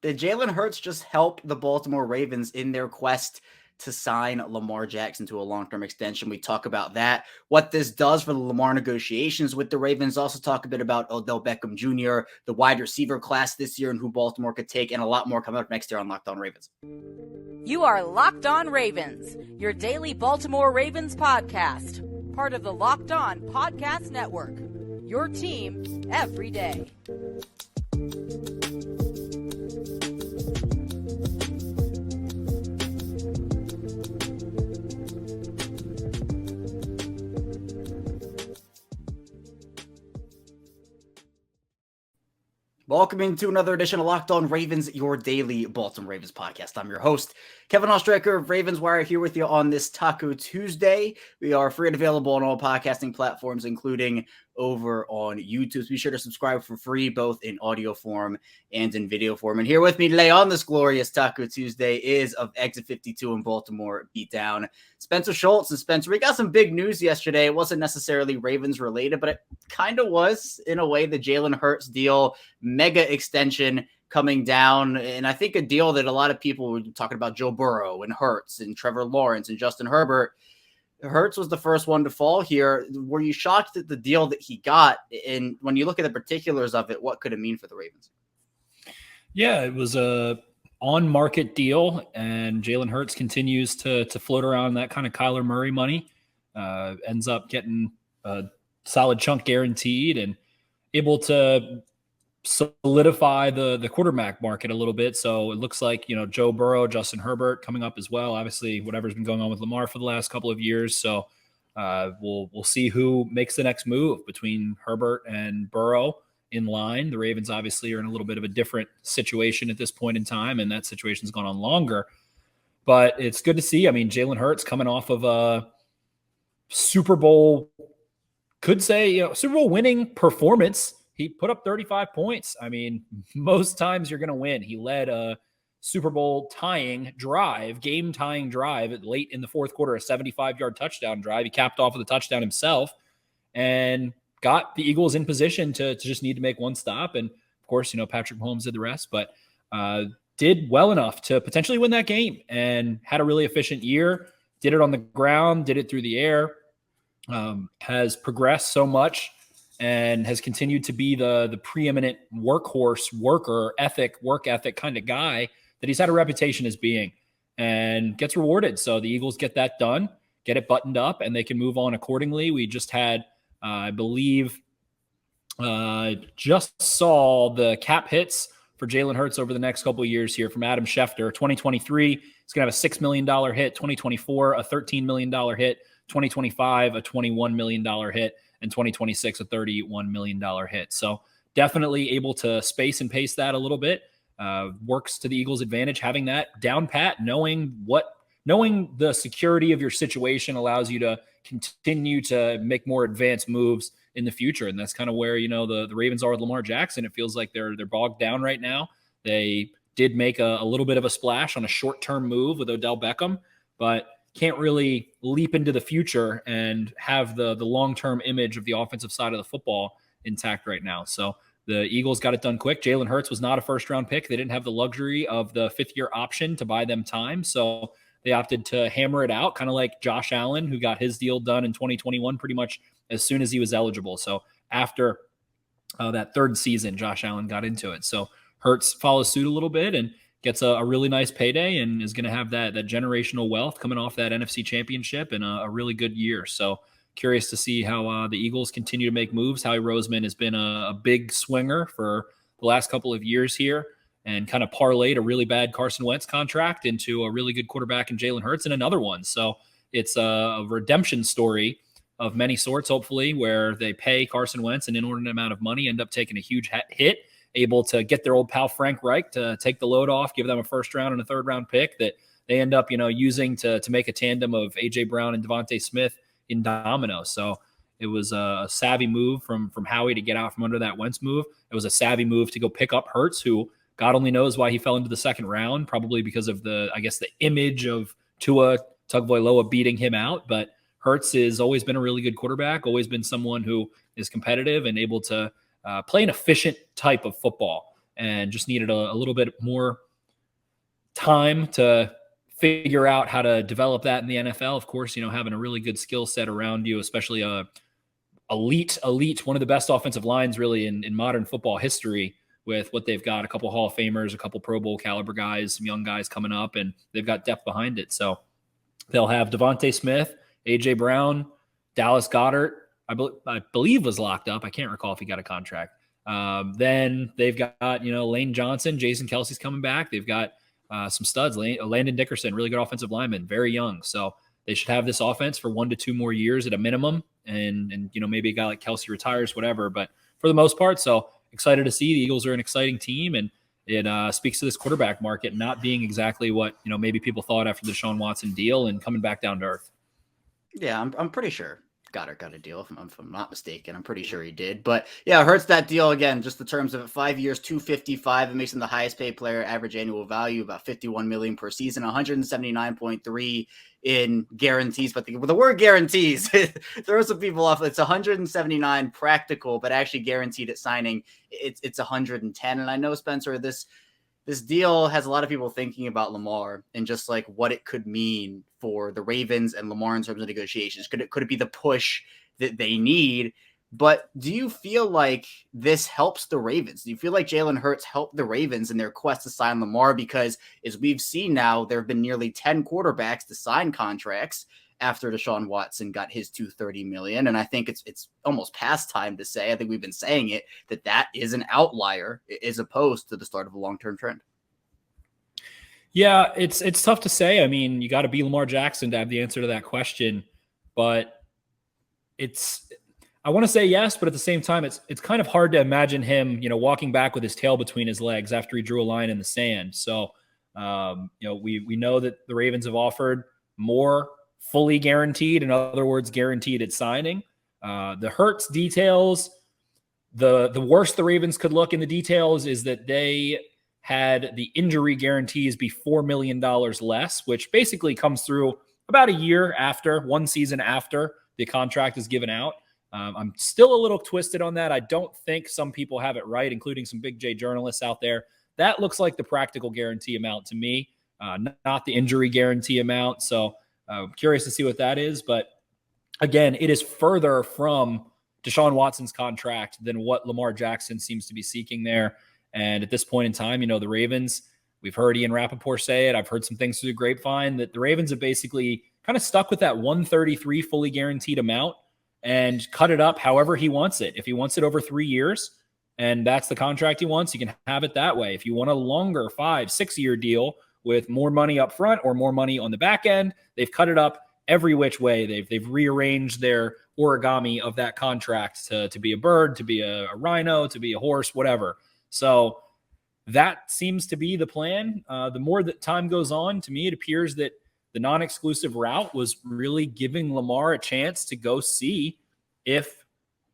Did Jalen Hurts just help the Baltimore Ravens in their quest to sign Lamar Jackson to a long-term extension? We talk about that, what this does for the Lamar negotiations with the Ravens. Also talk a bit about Odell Beckham Jr., the wide receiver class this year and who Baltimore could take, and a lot more coming up next year on Locked On Ravens. You are Locked On Ravens, your daily Baltimore Ravens podcast, part of the Locked On Podcast Network, your team every day. Welcome into another edition of Locked On Ravens, your daily Baltimore Ravens podcast. I'm your host, Kevin Oestreicher of Ravens Wire, here with you on this Taco Tuesday. We are free and available on all podcasting platforms, including over on YouTube. So be sure to subscribe for free, both in audio form and in video form. And here with me today on this glorious Taco Tuesday is of Exit 52 in Baltimore Beatdown, Spencer Schultz. And Spencer, we got some big news yesterday. It wasn't necessarily Ravens related, but it kind of was in a way. The Jalen Hurts deal, mega extension coming down, and I think a deal that a lot of people were talking about, Joe Burrow and Hurts and Trevor Lawrence and Justin Herbert. Hurts was the first one to fall here. Were you shocked at the deal that he got? And when you look at the particulars of it, what could it mean for the Ravens? Yeah, it was a on-market deal, and Jalen Hurts continues to float around that kind of Kyler Murray money. Ends up getting a solid chunk guaranteed and able to solidify the quarterback market a little bit. So it looks like, Joe Burrow, Justin Herbert coming up as well. Obviously, whatever's been going on with Lamar for the last couple of years. So we'll see who makes the next move between Herbert and Burrow in line. The Ravens obviously are in a little bit of a different situation at this point in time, and that situation's gone on longer. But it's good to see. I mean, Jalen Hurts coming off of a Super Bowl, Super Bowl winning performance. He put up 35 points. I mean, most times you're going to win. He led a Super Bowl game-tying drive late in the fourth quarter, a 75-yard touchdown drive. He capped off with a touchdown himself and got the Eagles in position to just need to make one stop. And, of course, Patrick Mahomes did the rest, but did well enough to potentially win that game and had a really efficient year. Did it on the ground, did it through the air, has progressed so much and has continued to be the preeminent workhorse, work ethic kind of guy that he's had a reputation as being, and gets rewarded. So the Eagles get that done, get it buttoned up, and they can move on accordingly. We just had, I believe, just saw the cap hits for Jalen Hurts over the next couple of years here from Adam Schefter. 2023, he's going to have a $6 million hit. 2024, a $13 million hit. 2025, a $21 million hit. And 2026, a $31 million hit. So definitely able to space and pace that a little bit. Works to the Eagles' advantage, having that down pat, knowing the security of your situation allows you to continue to make more advanced moves in the future. And that's kind of where, the Ravens are with Lamar Jackson. It feels like they're bogged down right now. They did make a little bit of a splash on a short-term move with Odell Beckham, but can't really leap into the future and have the long-term image of the offensive side of the football intact right now. So the Eagles got it done quick. Jalen Hurts was not a first-round pick. They didn't have the luxury of the fifth-year option to buy them time. So they opted to hammer it out, kind of like Josh Allen, who got his deal done in 2021 pretty much as soon as he was eligible. So after that third season, Josh Allen got into it. So Hurts follows suit a little bit and gets a really nice payday and is going to have that generational wealth coming off that NFC championship and a really good year. So curious to see how the Eagles continue to make moves. Howie Roseman has been a big swinger for the last couple of years here and kind of parlayed a really bad Carson Wentz contract into a really good quarterback in Jalen Hurts and another one. So it's a redemption story of many sorts, hopefully, where they pay Carson Wentz an inordinate amount of money, end up taking a huge hit, able to get their old pal Frank Reich to take the load off, give them a first round and a third round pick that they end up, using to make a tandem of A.J. Brown and Devontae Smith in domino. So it was a savvy move from Howie to get out from under that Wentz move. It was a savvy move to go pick up Hurts, who God only knows why he fell into the second round, probably because of the image of Tua Tagovailoa beating him out. But Hurts has always been a really good quarterback, always been someone who is competitive and able to play an efficient type of football. and just needed a little bit more time to figure out how to develop that in the NFL. Of course, having a really good skill set around you, especially elite, one of the best offensive lines really in modern football history, with what they've got, a couple Hall of Famers, a couple Pro Bowl caliber guys, some young guys coming up, and they've got depth behind it. So they'll have Devontae Smith, A.J. Brown, Dallas Goedert, I believe was locked up. I can't recall if he got a contract. Then they've got, Lane Johnson, Jason Kelsey's coming back. They've got some studs, Landon Dickerson, really good offensive lineman, very young. So they should have this offense for 1 to 2 more years at a minimum. And maybe a guy like Kelsey retires, whatever. But for the most part, so excited to see the Eagles are an exciting team, and it speaks to this quarterback market not being exactly what maybe people thought after the Deshaun Watson deal and coming back down to earth. Yeah, I'm pretty sure Goddard got a deal, if I'm not mistaken. I'm pretty sure he did. But yeah, Hurts that deal again, just the terms of it, 5 years, $255. It makes him the highest paid player, average annual value, about $51 million per season, 179.3 in guarantees. But the word guarantees throws some people off. It's 179 practical, but actually guaranteed at signing, it's 110. And I know, Spencer, this deal has a lot of people thinking about Lamar and just like what it could mean for the Ravens and Lamar in terms of negotiations. Could it be the push that they need? But do you feel like this helps the Ravens? Do you feel like Jalen Hurts helped the Ravens in their quest to sign Lamar? Because as we've seen now, there have been nearly 10 quarterbacks to sign contracts after Deshaun Watson got his $230 million. And I think it's almost past time to say, I think we've been saying it, that is an outlier as opposed to the start of a long-term trend. Yeah, it's tough to say. I mean, you got to be Lamar Jackson to have the answer to that question, but I want to say yes, but at the same time, it's kind of hard to imagine him, walking back with his tail between his legs after he drew a line in the sand. So, we know that the Ravens have offered more fully guaranteed, in other words, guaranteed at signing. The Hurts details, the worst the Ravens could look in the details is that they had the injury guarantees be $4 million less, which basically comes through about a year after, one season after the contract is given out. I'm still a little twisted on that. I don't think some people have it right, including some Big J journalists out there. That looks like the practical guarantee amount to me, not the injury guarantee amount. So curious to see what that is. But again, it is further from Deshaun Watson's contract than what Lamar Jackson seems to be seeking there. And at this point in time, the Ravens, we've heard Ian Rappaport say it. I've heard some things through the grapevine that the Ravens have basically kind of stuck with that 133 fully guaranteed amount and cut it up however he wants it. If he wants it over 3 years and that's the contract he wants, you can have it that way. If you want a longer 5-6 year deal with more money up front or more money on the back end, they've cut it up every which way. They've rearranged their origami of that contract to be a bird, to be a rhino, to be a horse, whatever. So that seems to be the plan. The more that time goes on, to me, it appears that the non-exclusive route was really giving Lamar a chance to go see if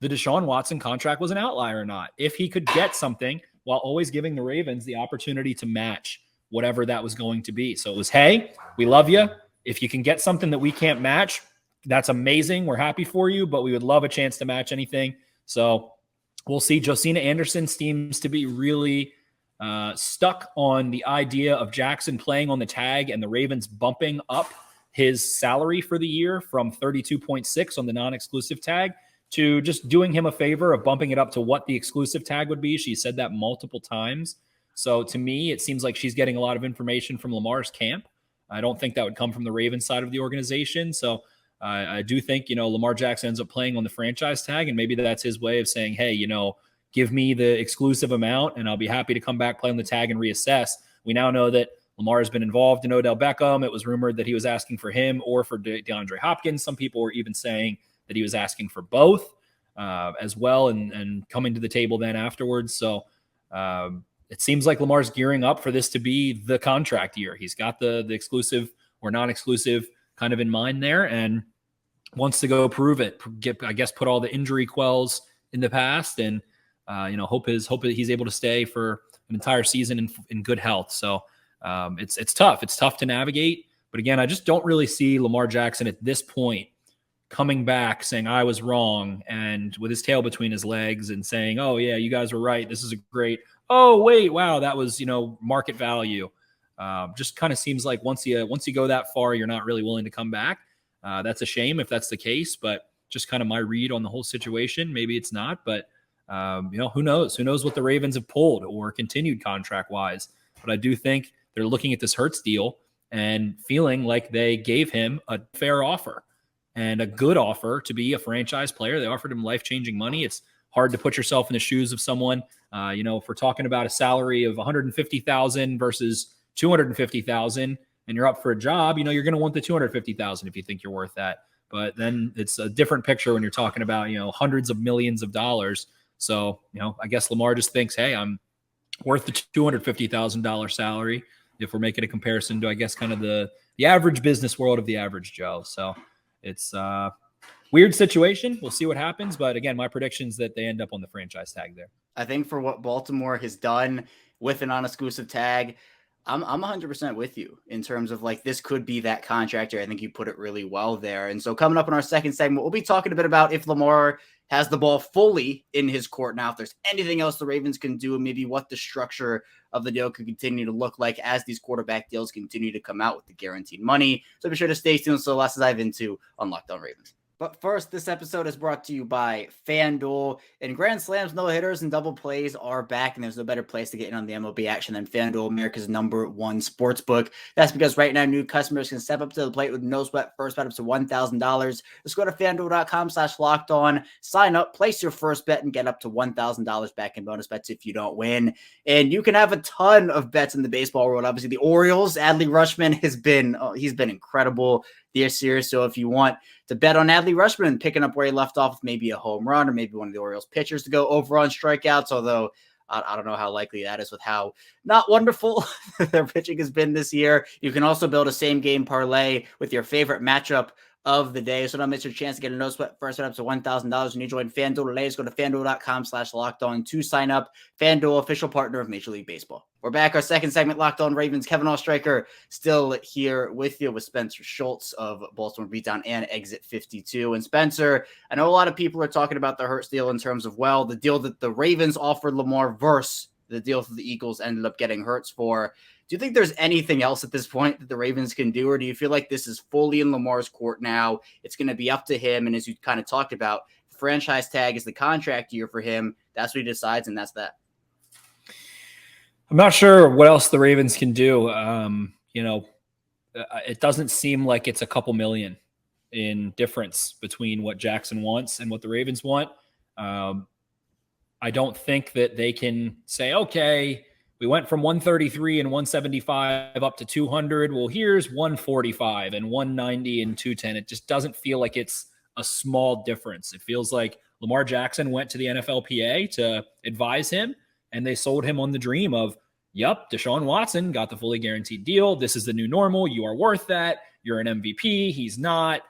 the Deshaun Watson contract was an outlier or not, if he could get something while always giving the Ravens the opportunity to match whatever that was going to be. So it was, hey, we love you. If you can get something that we can't match, that's amazing. We're happy for you, but we would love a chance to match anything. So we'll see. Josina Anderson seems to be really stuck on the idea of Jackson playing on the tag and the Ravens bumping up his salary for the year from 32.6 on the non-exclusive tag to just doing him a favor of bumping it up to what the exclusive tag would be. She said that multiple times. So to me, it seems like she's getting a lot of information from Lamar's camp. I don't think that would come from the Ravens side of the organization. So I do think, Lamar Jackson ends up playing on the franchise tag, and maybe that's his way of saying, hey, give me the exclusive amount and I'll be happy to come back, play on the tag, and reassess. We now know that Lamar has been involved in Odell Beckham. It was rumored that he was asking for him or for DeAndre Hopkins. Some people were even saying that he was asking for both as well and coming to the table then afterwards. So it seems like Lamar's gearing up for this to be the contract year. He's got the exclusive or non-exclusive kind of in mind there and wants to go prove it. Put all the injury quells in the past and hope that he's able to stay for an entire season in good health. So it's tough. It's tough to navigate. But again, I just don't really see Lamar Jackson at this point coming back saying I was wrong and with his tail between his legs and saying, oh yeah, you guys were right. This is a great oh, wait, wow, that was, market value. Just kind of seems like once you go that far, you're not really willing to come back. That's a shame if that's the case, but just kind of my read on the whole situation. Maybe it's not, but who knows? Who knows what the Ravens have pulled or continued contract wise? But I do think they're looking at this Hurts deal and feeling like they gave him a fair offer and a good offer to be a franchise player. They offered him life-changing money. It's hard to put yourself in the shoes of someone. If we're talking about a salary of $150,000 versus $250,000 and you're up for a job, you're going to want the $250,000 if you think you're worth that. But then it's a different picture when you're talking about, hundreds of millions of dollars. So, I guess Lamar just thinks, hey, I'm worth the $250,000 salary if we're making a comparison to, I guess, kind of the average business world of the average Joe. So it's a weird situation. We'll see what happens. But again, my prediction is that they end up on the franchise tag there. I think for what Baltimore has done with an non-exclusive tag, I'm 100% with you in terms of like this could be that contract here. I think you put it really well there. And so coming up in our second segment, we'll be talking a bit about if Lamar has the ball fully in his court now, if there's anything else the Ravens can do, and maybe what the structure of the deal could continue to look like as these quarterback deals continue to come out with the guaranteed money. So be sure to stay tuned. So let's dive into on Locked On Ravens. But first, this episode is brought to you by FanDuel. And grand slams, no-hitters, and double plays are back, and there's no better place to get in on the MLB action than FanDuel, America's #1 sportsbook. That's because right now, new customers can step up to the plate with no sweat first bet up to $1,000. Just go to FanDuel.com/lockedon, sign up, place your first bet, and get up to $1,000 back in bonus bets if you don't win. And you can have a ton of bets in the baseball world. Obviously, the Orioles, Adley Rutschman he's been incredible this year. So if you want to bet on Adley Rutschman and picking up where he left off with maybe a home run or maybe one of the Orioles pitchers to go over on strikeouts, although I don't know how likely that is with how not wonderful their pitching has been this year. You can also build a same game parlay with your favorite matchup of the day. So don't miss your chance to get a no sweat first bet up to $1,000 when you join FanDuel today. Just go to FanDuel.com/lockedon to sign up. FanDuel, official partner of Major League Baseball. We're back. Our second segment, Locked On Ravens. Kevin Oestreicher still here with you with Spencer Schultz of Baltimore Beatdown and Exit 52. And Spencer, I know a lot of people are talking about the Hurts deal in terms of, well, the deal that the Ravens offered Lamar versus the deal that the Eagles ended up getting Hurts for. Do you think there's anything else at this point that the Ravens can do, or do you feel like this is fully in Lamar's court now? It's going to be up to him, and as you kind of talked about, the franchise tag is the contract year for him. That's what he decides, and that's that. I'm not sure what else the Ravens can do. It doesn't seem like it's a couple million in difference between what Jackson wants and what the Ravens want. I don't think that they can say, okay, we went from 133 and 175 up to 200. Well, here's 145 and 190 and 210. It just doesn't feel like it's a small difference. It feels like Lamar Jackson went to the NFLPA to advise him, and they sold him on the dream of, yep, Deshaun Watson got the fully guaranteed deal. This is the new normal. You are worth that. You're an MVP. He's not.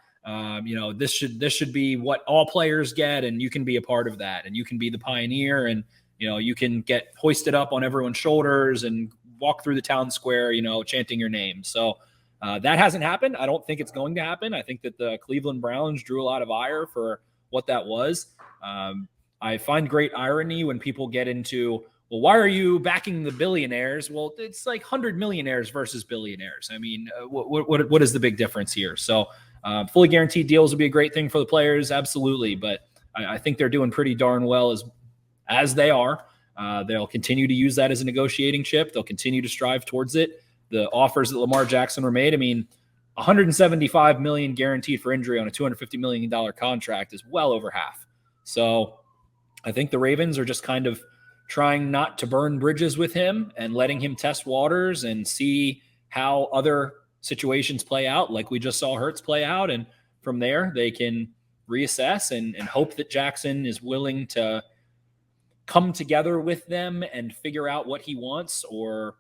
This should be what all players get, and you can be a part of that, and you can be the pioneer, and you can get hoisted up on everyone's shoulders and walk through the town square, chanting your name. So that hasn't happened. I don't think it's going to happen. I think that the Cleveland Browns drew a lot of ire for what that was. I find great irony when people get into, well, why are you backing the billionaires? Well, it's like 100 millionaires versus billionaires. I mean, what is the big difference here? So fully guaranteed deals would be a great thing for the players. Absolutely. But I think they're doing pretty darn well as they are. They'll continue to use that as a negotiating chip. They'll continue to strive towards it. The offers that Lamar Jackson were made, I mean, $175 million guaranteed for injury on a $250 million contract is well over half. So I think the Ravens are just kind of trying not to burn bridges with him and letting him test waters and see how other situations play out, like we just saw Hurts play out. And from there, they can reassess and hope that Jackson is willing to come together with them and figure out what he wants or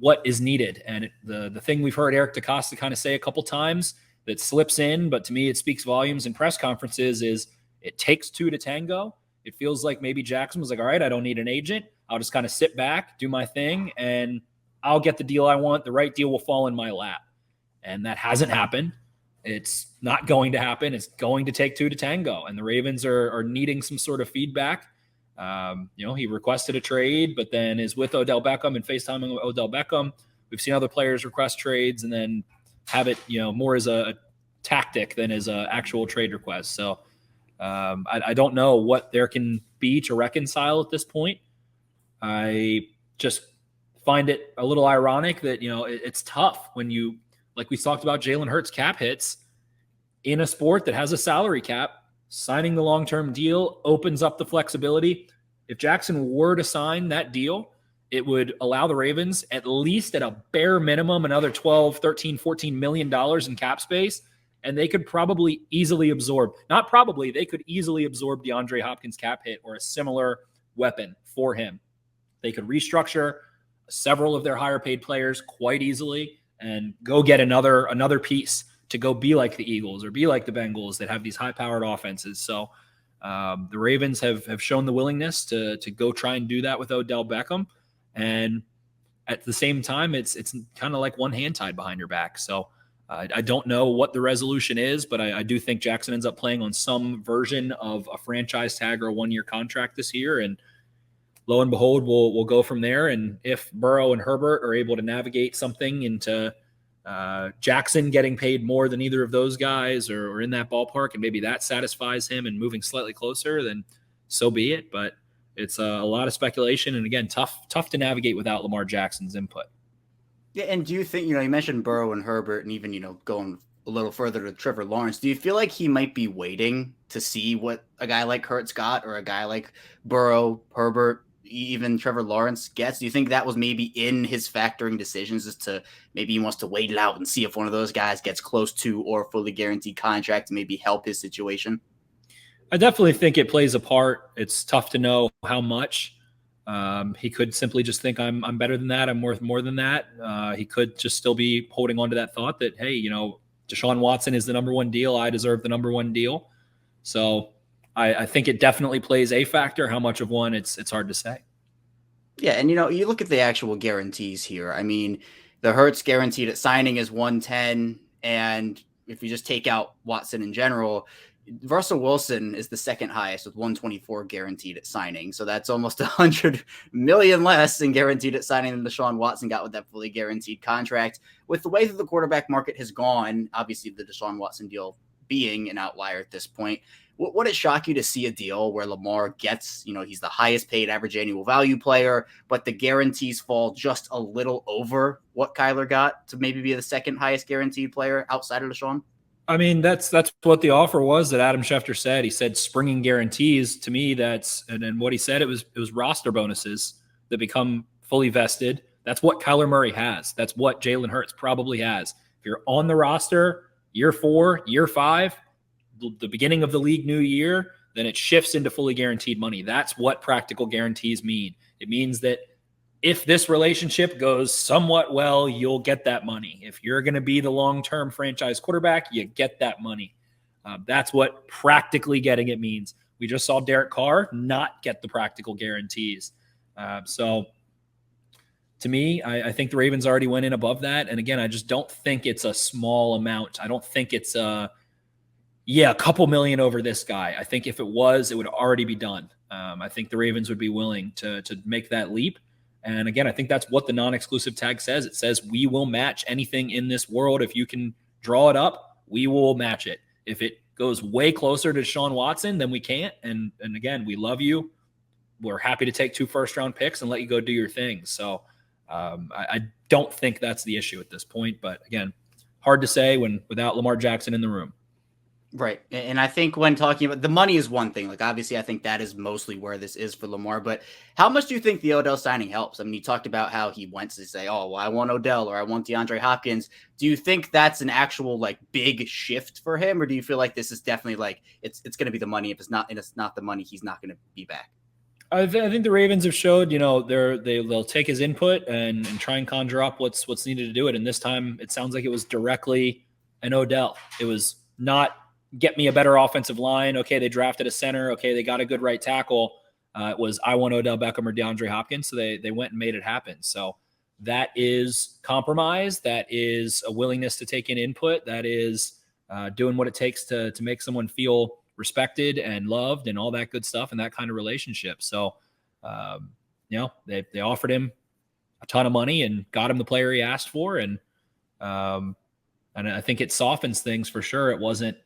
what is needed. And the thing we've heard Eric DeCosta kind of say a couple times that slips in, but to me it speaks volumes in press conferences, is it takes two to tango. It feels like maybe Jackson was like, all right, I don't need an agent. I'll just kind of sit back, do my thing, and I'll get the deal I want. The right deal will fall in my lap. And that hasn't happened. It's not going to happen. It's going to take two to tango. And the Ravens are needing some sort of feedback He requested a trade, but then is with Odell Beckham and FaceTiming with Odell Beckham. We've seen other players request trades and then have it, more as a tactic than as an actual trade request. So I don't know what there can be to reconcile at this point. I just find it a little ironic that, it's tough when you, like we talked about Jalen Hurts cap hits in a sport that has a salary cap. Signing the long-term deal opens up the flexibility. If Jackson were to sign that deal, it would allow the Ravens at least at a bare minimum another $12, $13, $14 million in cap space, and they could probably easily absorb, not probably, they could easily absorb DeAndre Hopkins' cap hit or a similar weapon for him. They could restructure several of their higher-paid players quite easily and go get another piece to go be like the Eagles or be like the Bengals that have these high-powered offenses. So the Ravens have shown the willingness to go try and do that with Odell Beckham. And at the same time, it's kind of like one hand tied behind your back. So I don't know what the resolution is, but I do think Jackson ends up playing on some version of a franchise tag or a one-year contract this year. And lo and behold, we'll go from there. And if Burrow and Herbert are able to navigate something into Jackson getting paid more than either of those guys or in that ballpark, and maybe that satisfies him and moving slightly closer, then so be it. But it's a lot of speculation. And again, tough to navigate without Lamar Jackson's input. Yeah. And do you think, you mentioned Burrow and Herbert and even, going a little further to Trevor Lawrence, do you feel like he might be waiting to see what a guy like Hurts got or a guy like Burrow, Herbert, even Trevor Lawrence gets? Do you think that was maybe in his factoring decisions as to maybe he wants to wait it out and see if one of those guys gets close to or fully guaranteed contract to maybe help his situation? I definitely think it plays a part. It's tough to know how much. He could simply just think I'm better than that. I'm worth more than that. He could just still be holding on to that thought that, hey, Deshaun Watson is the number one deal. I deserve the number one deal. So I think it definitely plays a factor. How much of one, it's hard to say. Yeah, and you look at the actual guarantees here. I mean, the Hurts guaranteed at signing is 110, and if you just take out Watson in general, Russell Wilson is the second highest with 124 guaranteed at signing. So that's almost 100 million less than guaranteed at signing than Deshaun Watson got with that fully guaranteed contract. With the way that the quarterback market has gone, obviously the Deshaun Watson deal being an outlier at this point, would it shock you to see a deal where Lamar gets, he's the highest paid average annual value player, but the guarantees fall just a little over what Kyler got to maybe be the second highest guaranteed player outside of Deshaun? I mean, that's what the offer was that Adam Schefter said. He said springing guarantees. To me, and what he said, it was roster bonuses that become fully vested. That's what Kyler Murray has. That's what Jalen Hurts probably has. If you're on the roster, year 4, year 5, the beginning of the league new year, then it shifts into fully guaranteed money. That's what practical guarantees mean. It means that if this relationship goes somewhat well, you'll get that money. If you're going to be the long-term franchise quarterback, you get that money. That's what practically getting it means. We just saw Derek Carr not get the practical guarantees. So to me, I think the Ravens already went in above that. And again, I just don't think it's a small amount. I don't think it's a couple million over this guy. I think if it was, it would already be done. I think the Ravens would be willing to make that leap. And again, I think that's what the non-exclusive tag says. It says we will match anything in this world. If you can draw it up, we will match it. If it goes way closer to Deshaun Watson, then we can't. And again, we love you. We're happy to take 2 first-round picks and let you go do your thing. So I don't think that's the issue at this point. But again, hard to say without Lamar Jackson in the room. Right. And I think when talking about the money is one thing, like obviously I think that is mostly where this is for Lamar, but how much do you think the Odell signing helps? I mean, you talked about how he went to say, oh, well, I want Odell or I want DeAndre Hopkins. Do you think that's an actual like big shift for him? Or do you feel like this is definitely like, it's going to be the money. If it's not the money, he's not going to be back. I think the Ravens have showed, they'll take his input and try and conjure up what's needed to do it. And this time it sounds like it was directly an Odell. It was not, get me a better offensive line. Okay, they drafted a center. Okay, they got a good right tackle. It was, I want Odell Beckham or DeAndre Hopkins. So they went and made it happen. So that is compromise. That is a willingness to take in input. That is doing what it takes to make someone feel respected and loved and all that good stuff and that kind of relationship. So, they offered him a ton of money and got him the player he asked for. And I think it softens things for sure. It wasn't,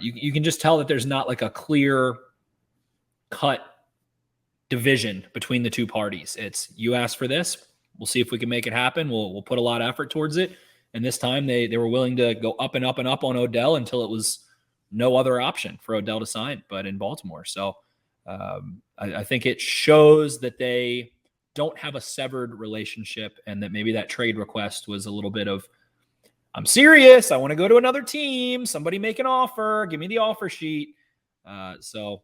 you can just tell that there's not like a clear cut division between the two parties. It's, you asked for this, we'll see if we can make it happen. We'll put a lot of effort towards it. And this time they were willing to go up and up and up on Odell until it was no other option for Odell to sign, but in Baltimore. So I think it shows that they don't have a severed relationship, and that maybe that trade request was a little bit of, I'm serious, I want to go to another team, somebody make an offer, give me the offer sheet. So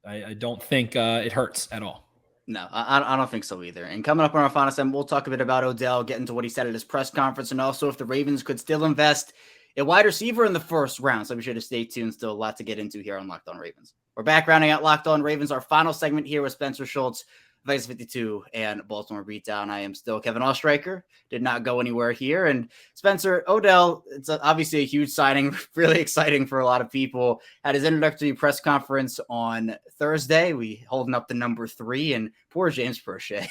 I don't think it hurts at all. No, I don't think so either. And coming up on our final segment, we'll talk a bit about Odell, get into what he said at his press conference, and also if the Ravens could still invest a wide receiver in the first round. So be sure to stay tuned. Still a lot to get into here on Locked On Ravens. We're back rounding out Locked On Ravens, our final segment here with Spencer Schultz, Vice 52 and Baltimore Beatdown. I am still Kevin Ostreicher. Did not go anywhere here. And Spencer, Odell, it's obviously a huge signing, really exciting for a lot of people. Had his introductory press conference on Thursday. We holding up the number 3, and poor James Prochet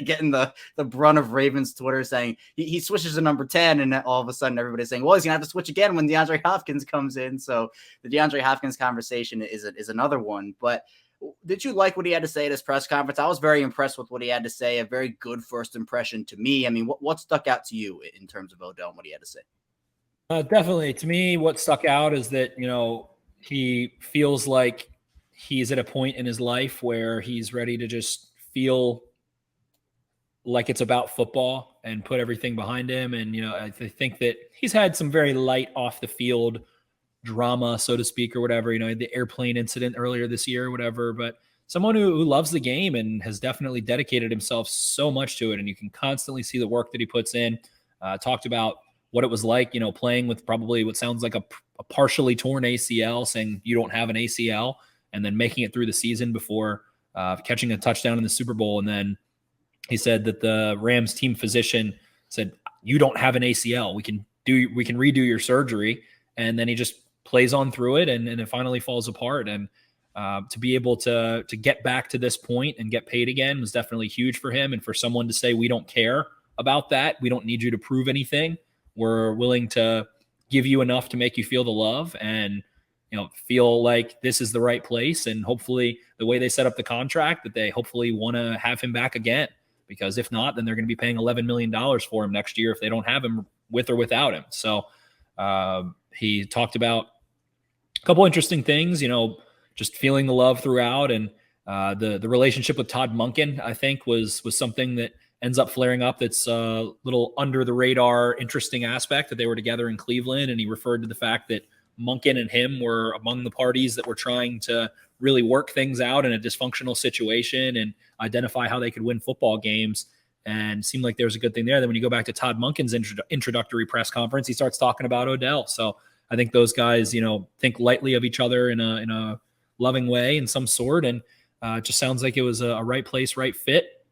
getting the brunt of Ravens Twitter saying he switches to number 10, and all of a sudden everybody's saying, well, he's gonna have to switch again when DeAndre Hopkins comes in. So the DeAndre Hopkins conversation is another one. But did you like what he had to say at his press conference? I was very impressed with what he had to say. A very good first impression to me. I mean, what stuck out to you in terms of Odell and what he had to say? Definitely. To me, what stuck out is that, he feels like he's at a point in his life where he's ready to just feel like it's about football and put everything behind him. And, I think that he's had some very light off the field drama, so to speak, or whatever, the airplane incident earlier this year or whatever, but someone who loves the game and has definitely dedicated himself so much to it. And you can constantly see the work that he puts in. Talked about what it was like, playing with probably what sounds like a partially torn ACL, saying you don't have an ACL, and then making it through the season before catching a touchdown in the Super Bowl. And then he said that the Rams team physician said, you don't have an ACL. We can redo your surgery. And then he just plays on through it, and it finally falls apart. And to be able to get back to this point and get paid again was definitely huge for him. And for someone to say, we don't care about that, we don't need you to prove anything, we're willing to give you enough to make you feel the love and feel like this is the right place. And hopefully the way they set up the contract, that they hopefully want to have him back again, because if not, then they're going to be paying $11 million for him next year if they don't have him, with or without him. So he talked about a couple interesting things, just feeling the love throughout. And the relationship with Todd Monken, I think, was something that ends up flaring up. That's a little under the radar, interesting aspect that they were together in Cleveland. And he referred to the fact that Monken and him were among the parties that were trying to really work things out in a dysfunctional situation and identify how they could win football games. And seemed like there was a good thing there. Then when you go back to Todd Monken's introductory press conference, he starts talking about Odell. So I think those guys, think lightly of each other in a loving way in some sort. And it just sounds like it was a right place, right fit.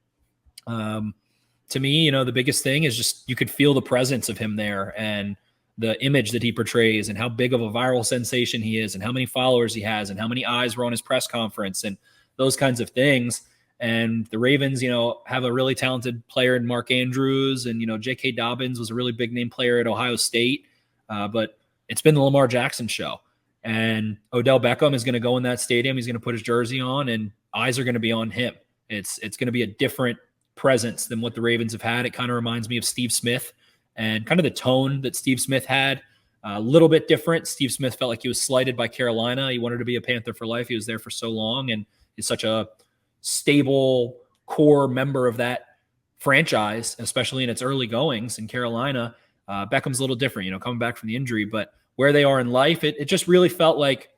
To me, the biggest thing is just you could feel the presence of him there and the image that he portrays and how big of a viral sensation he is and how many followers he has and how many eyes were on his press conference and those kinds of things. And the Ravens, have a really talented player in Mark Andrews, and, J.K. Dobbins was a really big name player at Ohio State. But it's been the Lamar Jackson show, and Odell Beckham is going to go in that stadium. He's going to put his jersey on, and eyes are going to be on him. It's going to be a different presence than what the Ravens have had. It kind of reminds me of Steve Smith and kind of the tone that Steve Smith had. A little bit different. Steve Smith felt like he was slighted by Carolina. He wanted to be a Panther for life. He was there for so long, and he's such a stable core member of that franchise, especially in its early goings in Carolina. Beckham's a little different, coming back from the injury, but where they are in life, it just really felt like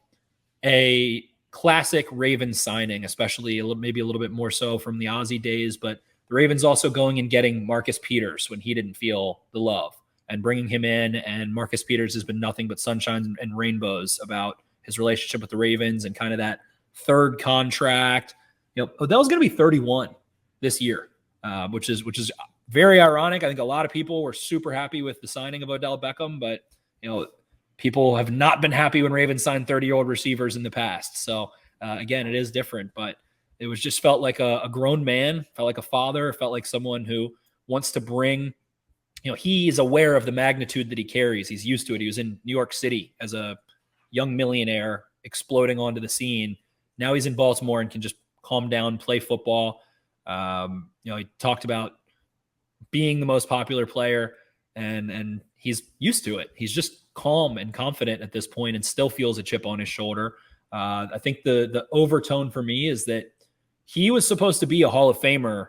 a classic Ravens signing, especially maybe a little bit more so from the Ozzie days. But the Ravens also going and getting Marcus Peters when he didn't feel the love and bringing him in. And Marcus Peters has been nothing but sunshine and rainbows about his relationship with the Ravens and kind of that third contract. Odell's going to be 31 this year, which is very ironic. I think a lot of people were super happy with the signing of Odell Beckham, but people have not been happy when Ravens signed 30-year-old receivers in the past. So again, it is different, but it was just felt like a grown man, felt like a father, felt like someone who wants to bring, he is aware of the magnitude that he carries. He's used to it. He was in New York City as a young millionaire exploding onto the scene. Now he's in Baltimore and can just calm down, play football. He talked about being the most popular player, and he's used to it. He's just calm and confident at this point and still feels a chip on his shoulder. I think the overtone for me is that he was supposed to be a Hall of Famer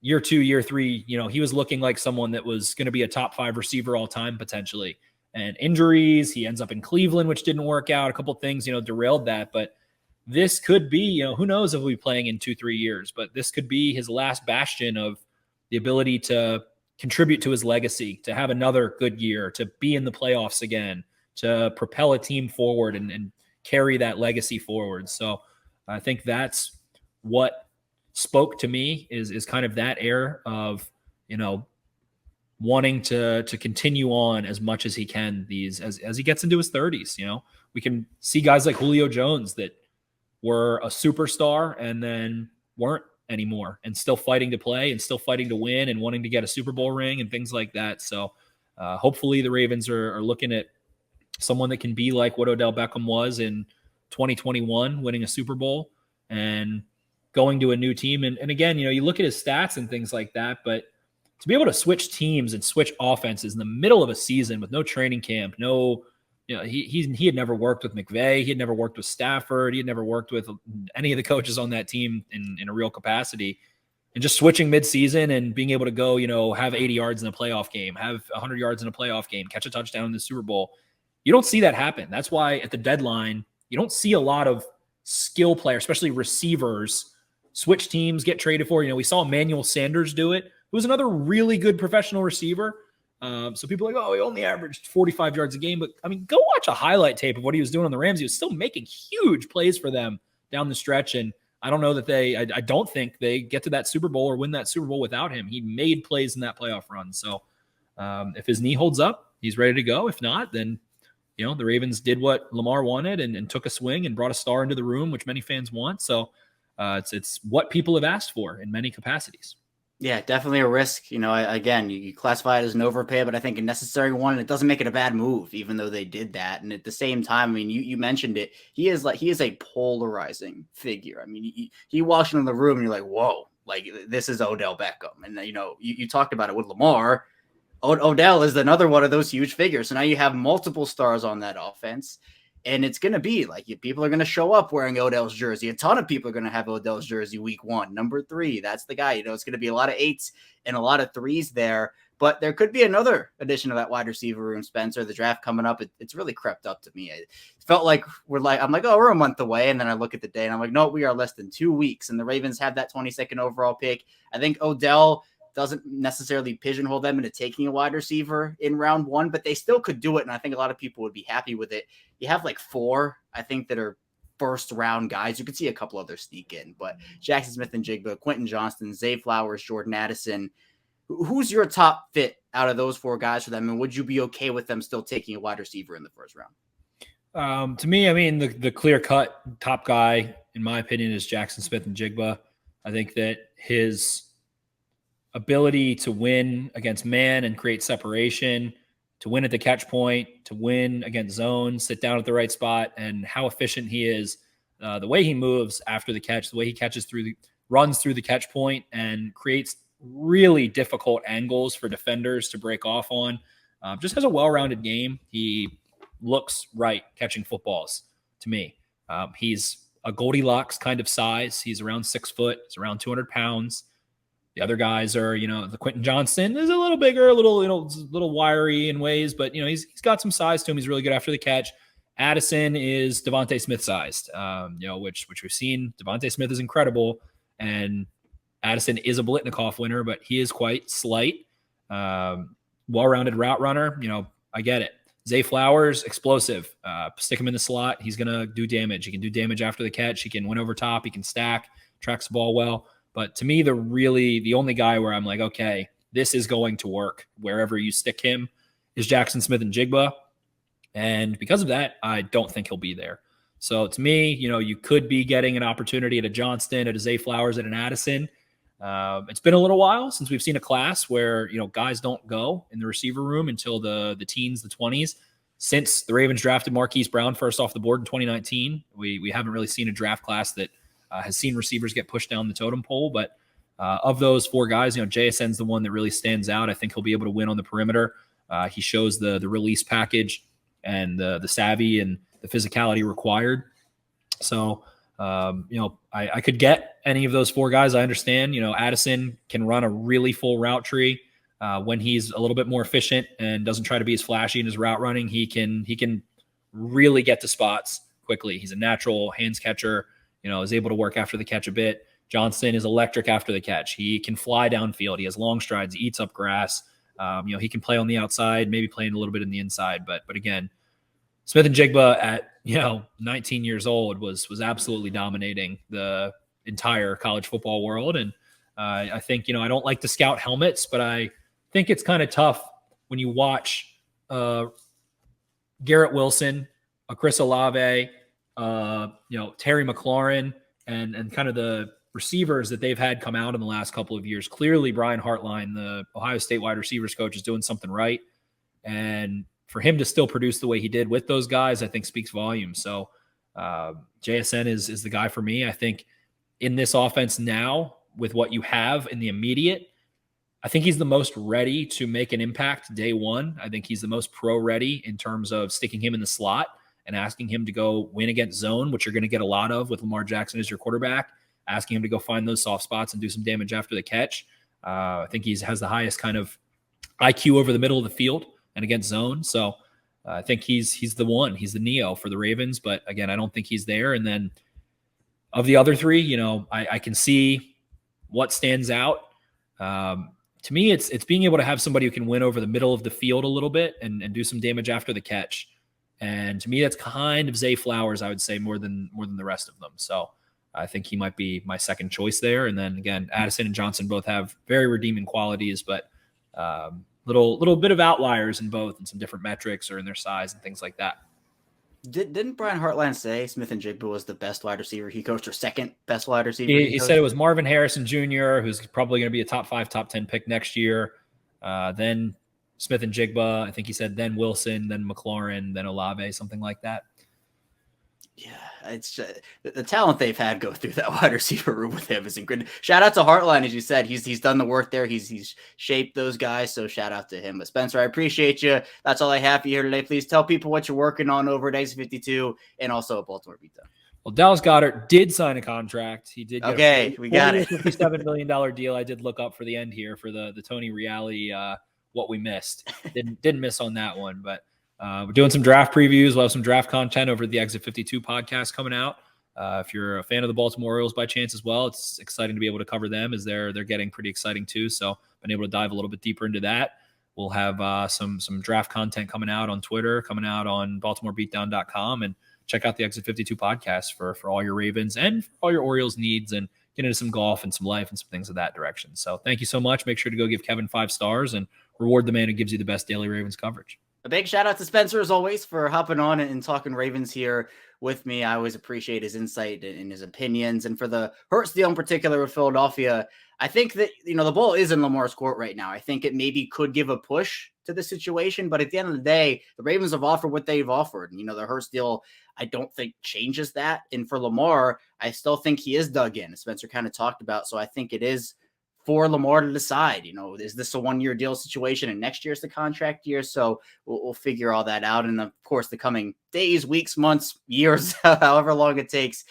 year 2, year 3. He was looking like someone that was going to be a top 5 receiver all time potentially. And injuries, he ends up in Cleveland, which didn't work out. A couple of things, derailed that. But this could be, who knows if we'll be playing in 2-3 years, but this could be his last bastion of the ability to contribute to his legacy, to have another good year, to be in the playoffs again, to propel a team forward and carry that legacy forward. So I think that's what spoke to me is kind of that air of, wanting to continue on as much as he can as he gets into his 30s. We can see guys like Julio Jones that were a superstar and then weren't anymore and still fighting to play and still fighting to win and wanting to get a Super Bowl ring and things like that. So hopefully the Ravens are looking at someone that can be like what Odell Beckham was in 2021, winning a Super Bowl and going to a new team. And again, you look at his stats and things like that, but to be able to switch teams and switch offenses in the middle of a season with no training camp, he had never worked with McVay. He had never worked with Stafford. He had never worked with any of the coaches on that team in a real capacity. And just switching midseason and being able to go, have 80 yards in a playoff game, have 100 yards in a playoff game, catch a touchdown in the Super Bowl. You don't see that happen. That's why at the deadline, you don't see a lot of skill players, especially receivers, switch teams, get traded for. We saw Emmanuel Sanders do it, who was another really good professional receiver. So people are like, he only averaged 45 yards a game. But, go watch a highlight tape of what he was doing on the Rams. He was still making huge plays for them down the stretch. And I don't know that I don't think they get to that Super Bowl or win that Super Bowl without him. He made plays in that playoff run. So if his knee holds up, he's ready to go. If not, then, the Ravens did what Lamar wanted and took a swing and brought a star into the room, which many fans want. So it's what people have asked for in many capacities. Yeah, definitely a risk. Again, you classify it as an overpay, but I think a necessary one. And it doesn't make it a bad move, even though they did that. And at the same time, you mentioned it. He is a polarizing figure. You walk into the room and you're like, whoa, this is Odell Beckham. And you talked about it with Lamar. Odell is another one of those huge figures. So now you have multiple stars on that offense. And it's going to be people are going to show up wearing Odell's jersey. A ton of people are going to have Odell's jersey week 1, number 3. That's the guy. It's going to be a lot of 8s and a lot of 3s there. But there could be another addition to that wide receiver room, Spencer. The draft coming up, it's really crept up to me. It felt like I'm like, we're a month away. And then I look at the day and I'm like, no, we are less than 2 weeks. And the Ravens have that 22nd overall pick. I think Odell doesn't necessarily pigeonhole them into taking a wide receiver in round 1, but they still could do it. And I think a lot of people would be happy with it. You have 4, I think, that are first round guys. You could see a couple others sneak in, but Jackson Smith-Njigba, Quentin Johnston, Zay Flowers, Jordan Addison. Who's your top fit out of those 4 guys for them? And would you be okay with them still taking a wide receiver in the first round? To me, the clear-cut top guy, in my opinion, is Jackson Smith-Njigba. I think that his ability to win against man and create separation, to win at the catch point, to win against zone, sit down at the right spot, and how efficient he is, the way he moves after the catch, the way he runs through the catch point and creates really difficult angles for defenders to break off on. Just has a well-rounded game. He looks right catching footballs to me. He's a Goldilocks kind of size. He's around 6 foot. He's around 200 pounds. The other guys are, the Quentin Johnston is a little bigger, a little wiry in ways, but he's got some size to him. He's really good after the catch. Addison is Devontae Smith sized, which we've seen. Devontae Smith is incredible, and Addison is a Blitnikoff winner, but he is quite slight. Well-rounded route runner. I get it. Zay Flowers, explosive. Stick him in the slot. He's gonna do damage. He can do damage after the catch. He can win over top. He can stack. Tracks the ball well. But to me, the only guy where I'm like, okay, this is going to work wherever you stick him is Jackson Smith-Njigba. And because of that, I don't think he'll be there. So to me, you could be getting an opportunity at a Johnston, at a Zay Flowers, at an Addison. It's been a little while since we've seen a class where, guys don't go in the receiver room until the teens, the 20s. Since the Ravens drafted Marquise Brown first off the board in 2019, we haven't really seen a draft class that has seen receivers get pushed down the totem pole. But of those four guys, JSN's the one that really stands out. I think he'll be able to win on the perimeter. He shows the release package and the savvy and the physicality required. So, I could get any of those four guys. I understand, Addison can run a really full route tree. When he's a little bit more efficient and doesn't try to be as flashy in his route running, he can really get to spots quickly. He's a natural hands catcher, is able to work after the catch a bit. Johnston is electric after the catch. He can fly downfield. He has long strides. He eats up grass. He can play on the outside, maybe playing a little bit in the inside. But again, Smith-Njigba at 19 years old was absolutely dominating the entire college football world. And I think, I don't like to scout helmets, but I think it's kind of tough when you watch Garrett Wilson, Chris Olave, Terry McLaurin, and kind of the receivers that they've had come out in the last couple of years. Clearly, Brian Hartline, the Ohio State wide receivers coach, is doing something right. And for him to still produce the way he did with those guys, I think speaks volumes. So JSN is the guy for me. I think in this offense now, with what you have in the immediate, I think he's the most ready to make an impact day one. I think he's the most pro ready in terms of sticking him in the slot and asking him to go win against zone, which you're going to get a lot of with Lamar Jackson as your quarterback, asking him to go find those soft spots and do some damage after the catch. I think he has the highest kind of IQ over the middle of the field and against zone. So I think he's the one. He's the Neo for the Ravens. But again, I don't think he's there. And then of the other three, I can see what stands out. To me, it's being able to have somebody who can win over the middle of the field a little bit and do some damage after the catch. And to me, that's kind of Zay Flowers, I would say, more than the rest of them. So I think he might be my second choice there. And then again, Addison and Johnson both have very redeeming qualities, but little bit of outliers in both and some different metrics or in their size and things like that. Didn't Brian Hartline say Smith-Njigba was the best wide receiver he coached, or second best wide receiver? He said it was Marvin Harrison Jr., who's probably going to be a top 5, top 10 pick next year. Then Smith-Njigba, I think he said, then Wilson, then McLaurin, then Olave, something like that. Yeah, it's just, the talent they've had go through that wide receiver room with him is incredible. Shout out to Hartline, as you said. He's done the work there. He's shaped those guys, so shout out to him. But Spencer, I appreciate you. That's all I have for you here today. Please tell people what you're working on over at X52 and also at Baltimore Beatdown. Well, Dallas Goedert did sign a contract. He did. We got it. $57 million deal. I did look up for the end here for the Tony Reale, what we missed. Didn't miss on that one, but we're doing some draft previews. We'll have some draft content over the Exit 52 podcast coming out. If you're a fan of the Baltimore Orioles by chance as well, it's exciting to be able to cover them as they're getting pretty exciting too. So been able to dive a little bit deeper into that. We'll have some draft content coming out on Twitter, coming out on BaltimoreBeatdown.com, and check out the Exit 52 podcast for all your Ravens and for all your Orioles needs, and get into some golf and some life and some things of that direction. So thank you so much. Make sure to go give Kevin 5 stars and reward the man who gives you the best daily Ravens coverage. A big shout out to Spencer, as always, for hopping on and talking Ravens here with me. I always appreciate his insight and his opinions. And for the Hurts deal in particular with Philadelphia, I think that, the ball is in Lamar's court right now. I think it maybe could give a push to the situation, but at the end of the day, the Ravens have offered what they've offered. The Hurts deal, I don't think changes that. And for Lamar, I still think he is dug in, as Spencer kind of talked about. So I think it is for Lamar to decide, is this a 1-year deal situation and next year's the contract year? So we'll figure all that out. And of course, the coming days, weeks, months, years, however long it takes,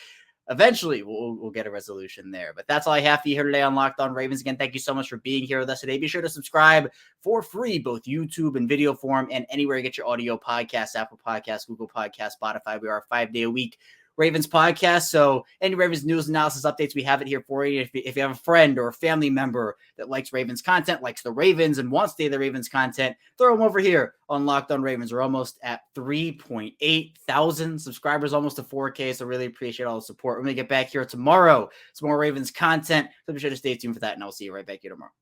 eventually we'll get a resolution there. But that's all I have for you here today on Locked On Ravens. Again, thank you so much for being here with us today. Be sure to subscribe for free, both YouTube and video form, and anywhere you get your audio podcasts, Apple Podcasts, Google Podcasts, Spotify. We are a 5-day-a-week Ravens podcast. So any Ravens news, analysis, updates, we have it here for you. If you have a friend or a family member that likes Ravens content, likes the Ravens and wants to hear the Ravens content, throw them over here on Locked On Ravens. We're almost at 3.8 thousand subscribers, almost to 4K. So really appreciate all the support. We're going to get back here tomorrow. Some more Ravens content. So be sure to stay tuned for that, and I'll see you right back here tomorrow.